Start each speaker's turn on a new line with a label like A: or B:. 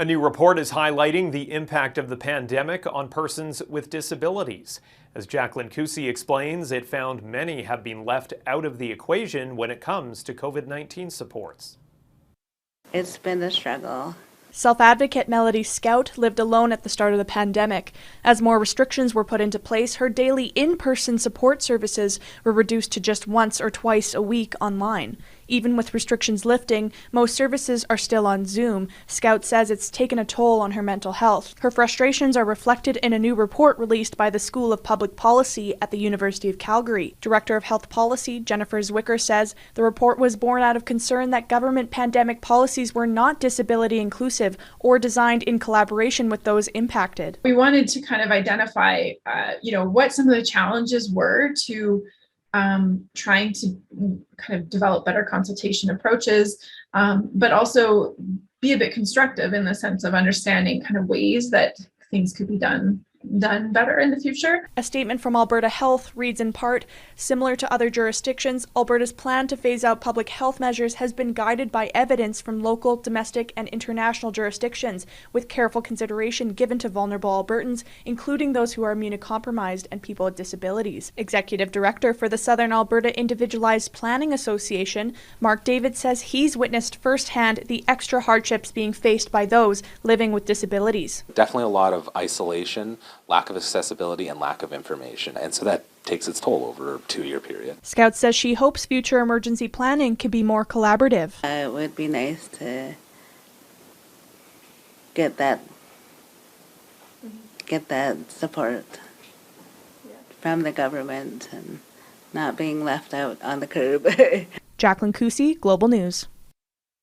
A: A new report is highlighting the impact of the pandemic on persons with disabilities. As Jacqueline Cousy explains, it found many have been left out of the equation when it comes to COVID-19 supports.
B: It's been a struggle.
C: Self-advocate Melody Scout lived alone at the start of the pandemic. As more restrictions were put into place, her daily in-person support services were reduced to just once or twice a week online. Even with restrictions lifting, most services are still on Zoom. Scout says it's taken a toll on her mental health. Her frustrations are reflected in a new report released by the School of Public Policy at the University of Calgary. Director of Health Policy, Jennifer Zwicker, says the report was born out of concern that government pandemic policies were not disability inclusive or designed in collaboration with those impacted.
D: We wanted to kind of identify, what some of the challenges were to trying to kind of develop better consultation approaches, but also be a bit constructive in the sense of understanding kind of ways that things could be done better in the future.
C: A statement from Alberta Health reads in part, similar to other jurisdictions, Alberta's plan to phase out public health measures has been guided by evidence from local, domestic, and international jurisdictions, with careful consideration given to vulnerable Albertans, including those who are immunocompromised and people with disabilities. Executive Director for the Southern Alberta Individualized Planning Association, Mark David, says he's witnessed firsthand the extra hardships being faced by those living with disabilities.
E: Definitely a lot of isolation, lack of accessibility, and lack of information. And so that takes its toll over a 2-year period.
C: Scout says she hopes future emergency planning can be more collaborative.
B: It would be nice to get that support from the government and not being left out on the curb.
C: Jacqueline Cousy, Global News.